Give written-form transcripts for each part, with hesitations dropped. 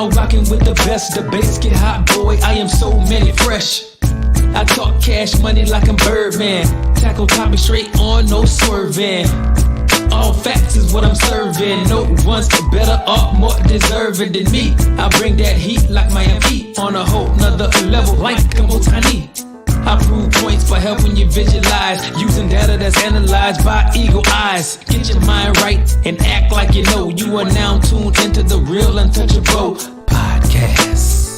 now rocking with the best. The bass get hot, boy, I am so many fresh. I talk cash money like I'm Birdman. Tackle topic straight on, no swerving. All facts is what I'm serving. No one's better or more deserving than me. I bring that heat like Miami on a whole nother level like Otani. I prove points for helping you visualize, using data that's analyzed by eagle eyes. Get your mind right and act like you know. You are now tuned into the Real Untouchable podcast.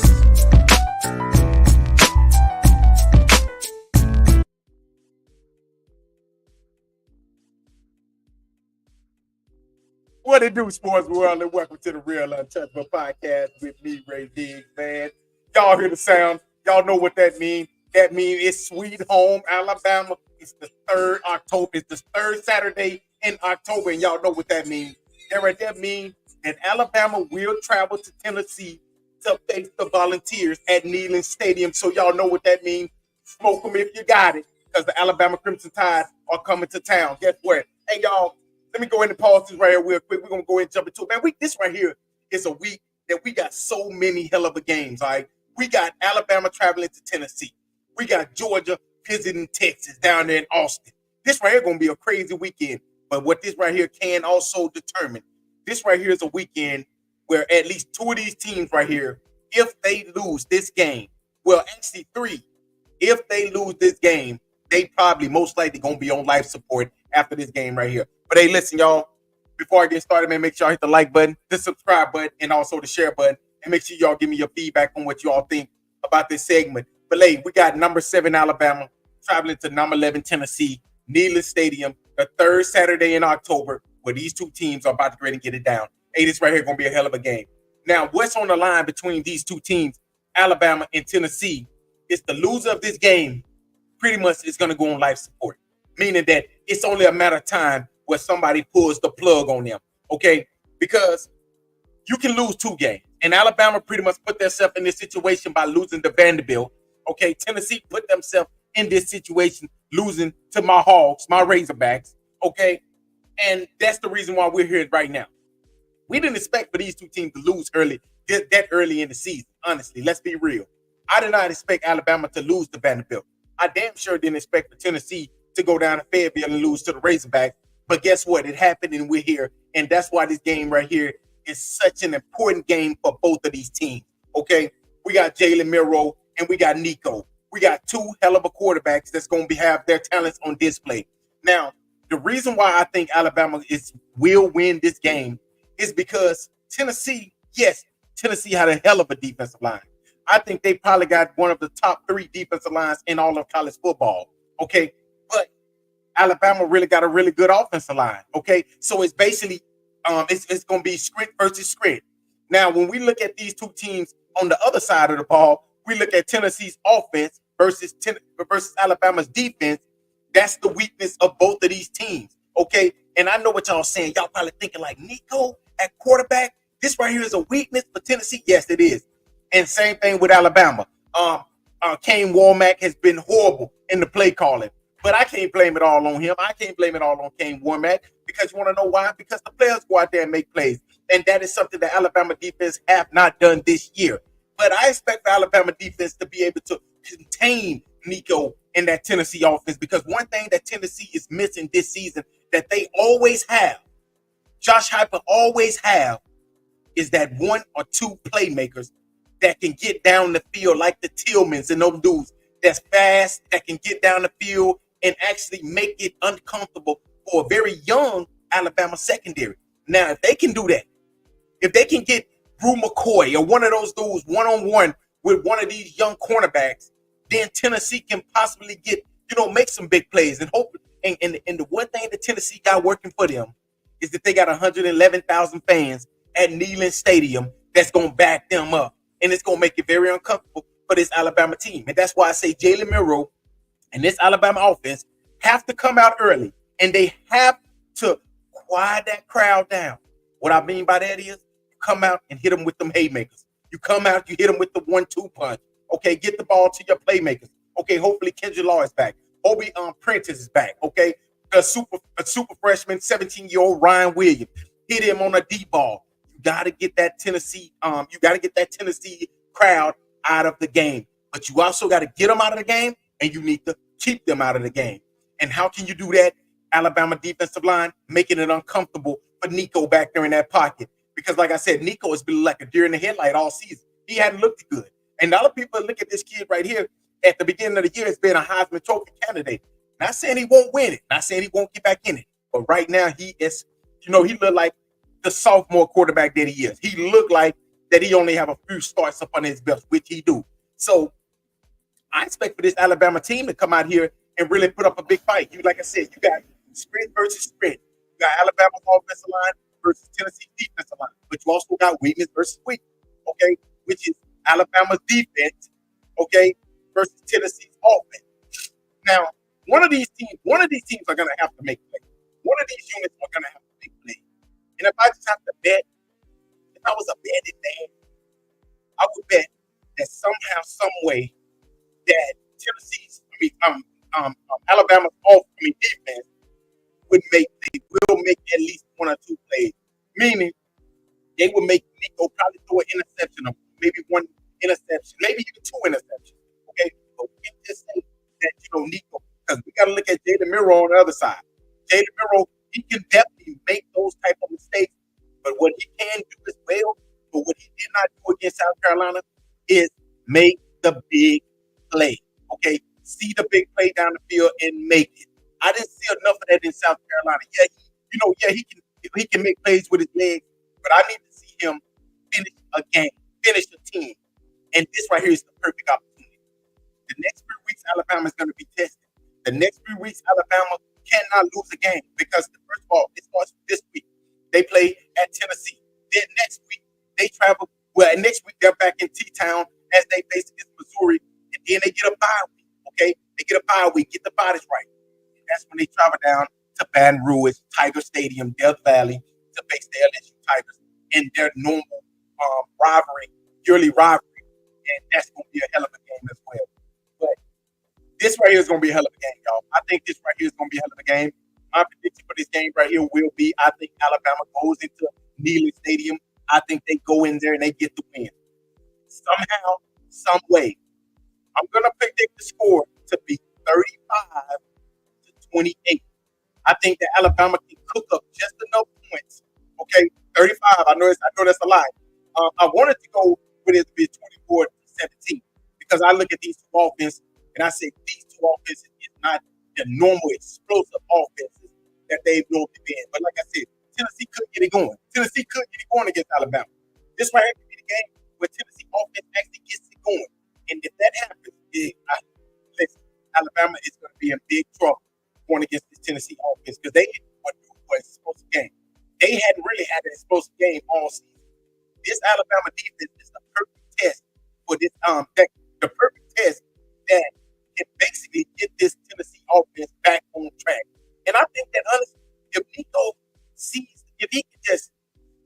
What it do, sports world, and welcome to the Real Untouchable podcast with me, Ray Diggs, man. Y'all hear the sound. Y'all know what that means. That means it's Sweet Home, Alabama. It's the 3rd October. It's the 3rd Saturday in October, and y'all know what that means. That means that Alabama will travel to Tennessee to face the Volunteers at Neyland Stadium. So y'all know what that means. Smoke them if you got it, because the Alabama Crimson Tide are coming to town. Guess what? Hey, y'all. Let me go ahead and pause this right here real quick. We're going to go ahead and jump into it. Man, this right here is a week that we got so many hell of a games, all right? We got Alabama traveling to Tennessee. We got Georgia visiting Texas down there in Austin. This right here going to be a crazy weekend. But what this right here can also determine, this right here is a weekend where at least 2 of these teams right here, if they lose this game, well, actually 3, if they lose this game, they probably most likely going to be on life support after this game right here. But hey, listen, y'all, before I get started, man, make sure y'all hit the like button, the subscribe button, and also the share button. And make sure y'all give me your feedback on what y'all think about this segment. But hey, we got number 7 Alabama traveling to number 11 Tennessee, Neyland Stadium, the 3rd Saturday in October, where these 2 teams are about to ready to get it down. Hey, this right here going to be a hell of a game. Now, what's on the line between these 2 teams, Alabama and Tennessee, is the loser of this game pretty much is going to go on life support, meaning that it's only a matter of time where somebody pulls the plug on them, okay? Because you can lose 2 games. And Alabama pretty much put themselves in this situation by losing to Vanderbilt, okay? Tennessee put themselves in this situation losing to my Hogs, my Razorbacks, okay? And that's the reason why we're here right now. We didn't expect for these 2 teams to lose that early in the season, honestly. Let's be real. I did not expect Alabama to lose to Vanderbilt. I damn sure didn't expect for Tennessee to go down to Fayetteville and lose to the Razorbacks. But guess what? It happened and we're here. And that's why this game right here is such an important game for both of these teams. Okay? We got Jalen Milroe and we got Nico. We got 2 hell of a quarterbacks that's going to have their talents on display. Now, the reason why I think Alabama will win this game is because Tennessee, yes, Tennessee had a hell of a defensive line. I think they probably got one of the top 3 defensive lines in all of college football. Okay? But Alabama really got a really good offensive line. Okay, so it's basically it's going to be sprint versus sprint. Now, when we look at these 2 teams on the other side of the ball, we look at Tennessee's offense versus Alabama's defense. That's the weakness of both of these teams. Okay, and I know what y'all saying. Y'all probably thinking like Nico at quarterback. This right here is a weakness for Tennessee. Yes, it is. And same thing with Alabama. Kane Womack has been horrible in the play calling. But I can't blame it all on him. I can't blame it all on Kane Womack, because you want to know why? Because the players go out there and make plays. And that is something that Alabama defense have not done this year. But I expect the Alabama defense to be able to contain Nico in that Tennessee offense, because one thing that Tennessee is missing this season that they always have, Josh Heupel always have, is that 1 or 2 playmakers that can get down the field like the Tillmans and those dudes that's fast, that can get down the field and actually make it uncomfortable for a very young Alabama secondary. Now, if they can do that, if they can get Brew McCoy or one of those dudes one-on-one with one of these young cornerbacks, then Tennessee can possibly get, make some big plays. And hope. And the one thing that Tennessee got working for them is that they got 111,000 fans at Neyland Stadium that's going to back them up. And it's going to make it very uncomfortable for this Alabama team. And that's why I say Jalen Milroe and this Alabama offense have to come out early. And they have to quiet that crowd down. What I mean by that is, you come out and hit them with them haymakers. You come out, you hit them with the 1-2 punch. Okay, get the ball to your playmakers. Okay, hopefully Kendra Law is back. Obi Prentice is back. Okay, a super freshman, 17-year-old Ryan Williams. Hit him on a deep ball. got to get that Tennessee crowd out of the game. But you also got to get them out of the game, and you need to keep them out of the game. And how can you do that? Alabama defensive line making it uncomfortable for Nico back there in that pocket. Because like I said, Nico has been like a deer in the headlight all season. He hadn't looked good. And a lot of people look at this kid right here at the beginning of the year as being a Heisman Trophy candidate. Not saying he won't win it. Not saying he won't get back in it. But right now he is, he looked like the sophomore quarterback that he is. He looked like that he only have a few starts up on his belt, which he do. So I expect for this Alabama team to come out here and really put up a big fight. Like I said, you got sprint versus sprint. You got Alabama's offensive line versus Tennessee's defensive line. But you also got weakness versus weakness, okay? Which is Alabama's defense, okay, versus Tennessee's offense. Now, one of these teams are going to have to make plays. One of these units are going to have to make plays. And if I just have to bet, if I was a betting man, I would bet that somehow, some way, that Alabama's defense will make at least one or two plays. Meaning, they will make Nico probably throw an interception, or maybe one interception, maybe even two interceptions. Okay, but we can just say that Nico, because we got to look at Jalen Milroe on the other side. Jalen Milroe, he can definitely make those type of mistakes, but what he can do as well, but what he did not do against South Carolina, is make the big play. Okay, see the big play down the field and make it. I didn't see enough of that in South Carolina. He can make plays with his legs, but I need to see him finish a game, finish a team. And this right here is the perfect opportunity. The next 3 weeks, Alabama is going to be tested. The next 3 weeks, Alabama cannot lose a game because, first of all, it starts this week. They play at Tennessee. Then next week, they travel. Well, next week, they're back in T-Town as they face against Missouri. And then they get a bye week, okay? They get a bye week, get the bodies right. And that's when they travel down to Baton Rouge, Tiger Stadium, Death Valley, to face the LSU Tigers in their normal yearly rivalry. And that's going to be a hell of a game as well. But this right here is going to be a hell of a game, y'all. I think this right here is going to be a hell of a game. My prediction for this game right here will be, I think Alabama goes into Neyland Stadium. I think they go in there and they get the win. Somehow, some way. I'm going to predict the score to be 35-28. I think that Alabama can cook up just enough points. Okay, 35. I know that's a lot. I wanted to go with it to be 24-17 because I look at these two offenses and I say these two offenses is not the normal explosive offenses that they've normally been. But like I said, Tennessee could get it going. Tennessee could get it going against Alabama. This right here could be the game where Tennessee offense actually gets it going. And if that happens, listen, Alabama is going to be in big trouble going against this Tennessee offense because they didn't want to do an explosive game. They hadn't really had an explosive game all season. This Alabama defense is the perfect test for this the perfect test that can basically get this Tennessee offense back on track. And I think that honestly, if Nico sees, if he can just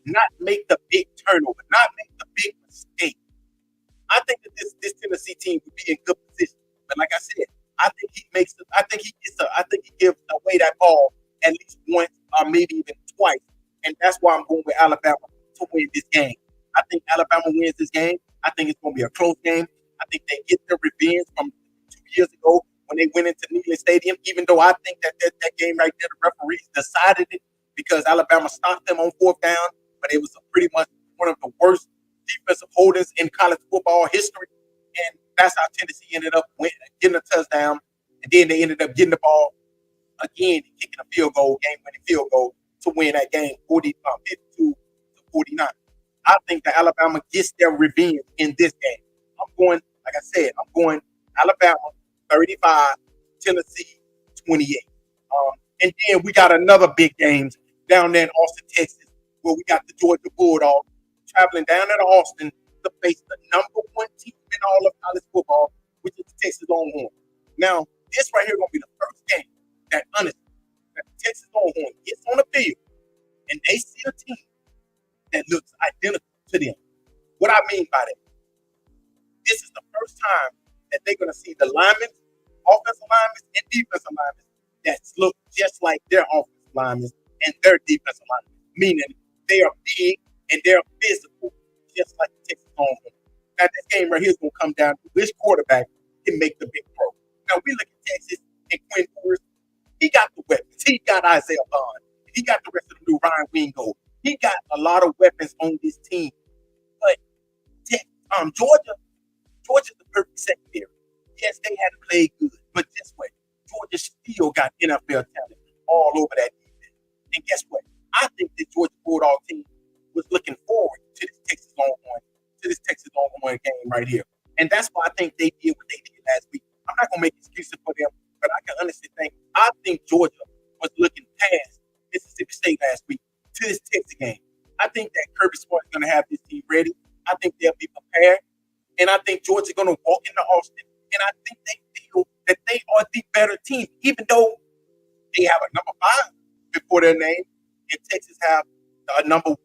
not make the big turnover, not make the big mistake, I think that this Tennessee team would be in good position. But like I said, I think he gives away that ball at least once or maybe even twice. And that's why I'm going with Alabama to win this game. I think Alabama wins this game. I think it's going to be a close game. I think they get their revenge from 2 years ago when they went into Neyland Stadium, even though I think that game right there, the referees decided it because Alabama stopped them on fourth down, but it was pretty much one of the worst defensive holdings in college football history. And that's how Tennessee ended up getting a touchdown. And then they ended up getting the ball again and kicking a game-winning field goal to win that game 52-49. I think that Alabama gets their revenge in this game. I'm going Alabama 35, Tennessee 28. And then we got another big game down there in Austin, Texas, where we got the Georgia Bulldogs traveling down to Austin to face the number one team in all of college football, which is the Texas Longhorns. Now, this right here is going to be the first game that the Texas Longhorns gets on the field and they see a team that looks identical to them. What I mean by that, this is the first time that they're going to see the linemen, offensive linemen, and defensive linemen that look just like their offensive linemen and their defensive linemen, meaning they are big, and they're physical, just like the Texas Longhorns. Now, this game right here is going to come down to which quarterback can make the big throw. Now, we look at Texas and Quinn Ewers. He got the weapons. He got Isaiah Bond. He got the rest of the new Ryan Wingo. He got a lot of weapons on this team. But Georgia's the perfect secondary. Yes, they had to play good, but guess what? Georgia still got NFL talent all over that defense. And guess what? I think the Georgia Bulldog team was looking forward to this Texas Longhorn game right here. And that's why I think they did what they did last week. I'm not going to make excuses for them, but I can honestly I think Georgia was looking past Mississippi State last week to this Texas game. I think that Kirby Smart is going to have this team ready. I think they'll be prepared. And I think Georgia's going to walk into Austin. And I think they feel that they are the better team, even though they have a number 5 before their name and Texas have a number 1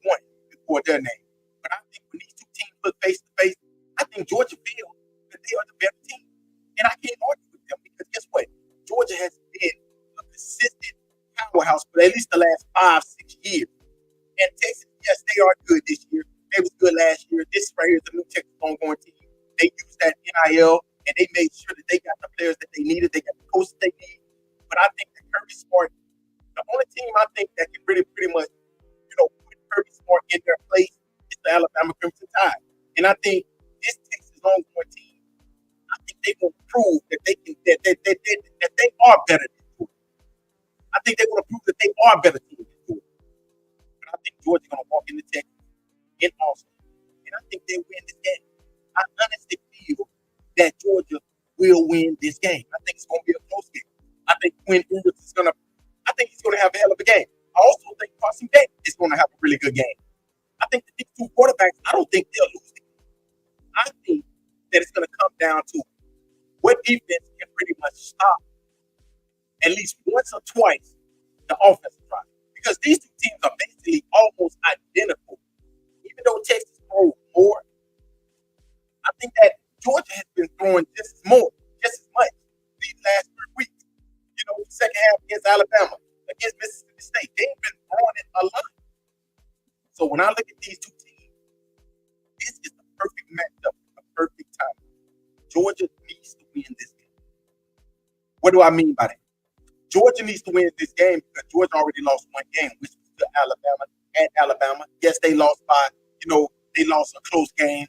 before their name. But I think when these two teams look face to face, I think Georgia feels that they are the better team. And I can't argue with them because guess what? Georgia has been a consistent powerhouse for at least the last 5-6 years. And Texas, yes, they are good this year. They was good last year. This right here is the new Texas Longhorn team. They used that NIL and they made sure that they got the players that they needed. They got the coaches they need. But I think that Kirby Smart, the only team I think that can really pretty much, put Kirby Smart in their place is the Alabama Crimson Tide. And I think this Texas Longhorn team, I think they will prove that they can that they are better than Georgia. I think they're going to prove that they are better team than Georgia. But I think Georgia's going to walk into Texas in Austin, and I think they win this game. I honestly feel that Georgia will win this game. I think it's going to be a close game. I think Quinn Ewers is going to. I think he's going to have a hell of a game. I also think Carson Beck is going to have a really good game. I think that these two quarterbacks, I don't think they'll lose the game. I think that it's going to come down to what defense can pretty much stop at least once or twice the offensive drive. Because these two teams are basically almost identical. Even though Texas throws more, I think that Georgia has been throwing just as much these last 3 weeks. The second half against Alabama, against Mississippi State, they've been throwing it a lot. So when I look at these two teams, this is the perfect matchup, the perfect time. Georgia needs to win this game. What do I mean by that? Georgia needs to win this game because Georgia already lost one game, which was to Alabama at Alabama. Yes, they lost by, they lost a close game.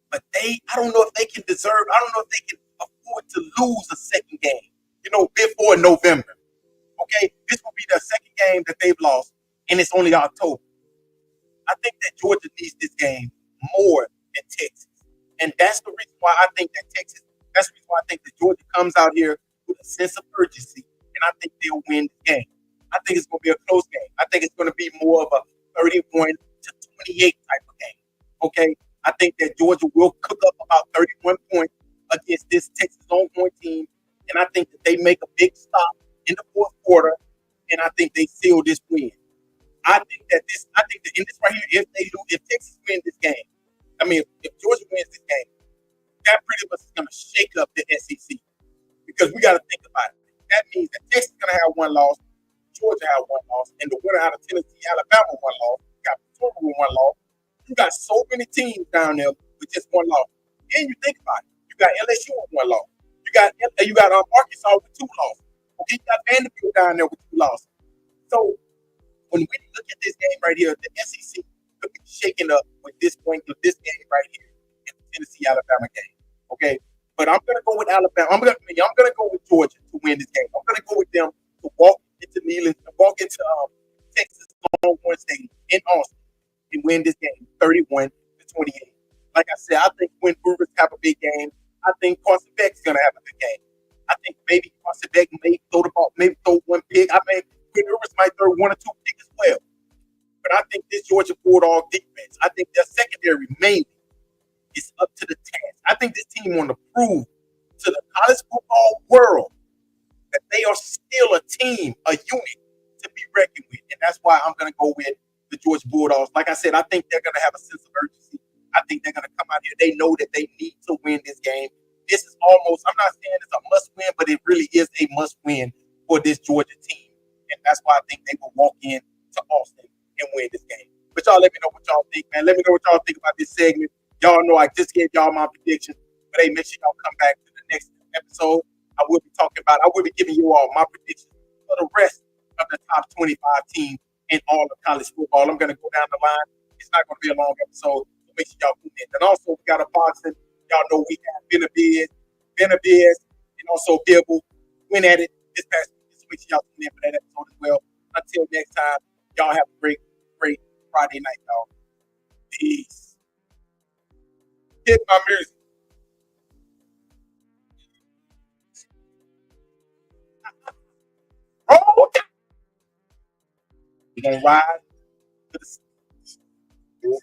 But I don't know if they can afford to lose a second game, before November. Okay? This will be the second game that they've lost, and it's only October. I think that Georgia needs this game more than Texas. And that's the reason why I think that's the reason why I think that Georgia comes out here with a sense of urgency, and I think they'll win the game. I think it's going to be a close game. I think it's going to be more of a 31-28 type of game. Okay? I think that Georgia will cook up about 31 points against this Texas Longhorn team, and I think that they make a big stop in the fourth quarter, and I think they seal this win. I think that in this right here, if Texas wins this game, if Georgia wins this game, that pretty much is going to shake up the SEC because we got to think about it. That means that Texas is going to have one loss, Georgia have one loss, and the winner out of Tennessee, Alabama, one loss. You got Missouri with one loss. You got so many teams down there with just one loss. And you think about it. You got LSU with one loss. You got Arkansas with 2 losses. Okay, you got Vanderbilt down there with 2 losses. So when we look at this game right here, the SEC could be shaken up with this game right here in the Tennessee-Alabama game. Okay, but I'm gonna go with Alabama. I'm gonna go with Georgia to win this game. I'm gonna go with them to walk into Texas Longhorn Stadium in Austin and win this game 31-28. Like I said, I think Quinn Ewers have a big game. I think Carson Beck's gonna have a good game. I think maybe Carson Beck may throw the ball, maybe throw one pick. Quinn Ewers might throw 1 or 2 picks as well. But I think this Georgia Bulldog defense, I think their secondary mainly is up to the task. I think this team want to prove to the college football world that they are still a team, a unit to be reckoned with. And that's why I'm going to go with the Georgia Bulldogs. Like I said, I think they're going to have a sense of urgency. I think they're going to come out here. They know that they need to win this game. This is almost, I'm not saying it's a must win, but it really is a must win for this Georgia team. And that's why I think they will walk in to Austin and win this game. But y'all let me know what y'all think, man. Let me know what y'all think about this segment. Y'all know I just gave y'all my predictions, but hey, make sure y'all come back to the next episode. I will be giving you all my predictions for the rest of the top 25 teams in all of college football. I'm going to go down the line. It's not going to be a long episode, so make sure y'all tune in. And also, we got a boxing. Y'all know we have Benavides, and also Bibble win at it this past week. So make sure y'all tune in for that episode as well. Until next time, y'all have a great Friday night, y'all. Peace. Hit my music. Roll down. We're going to ride to the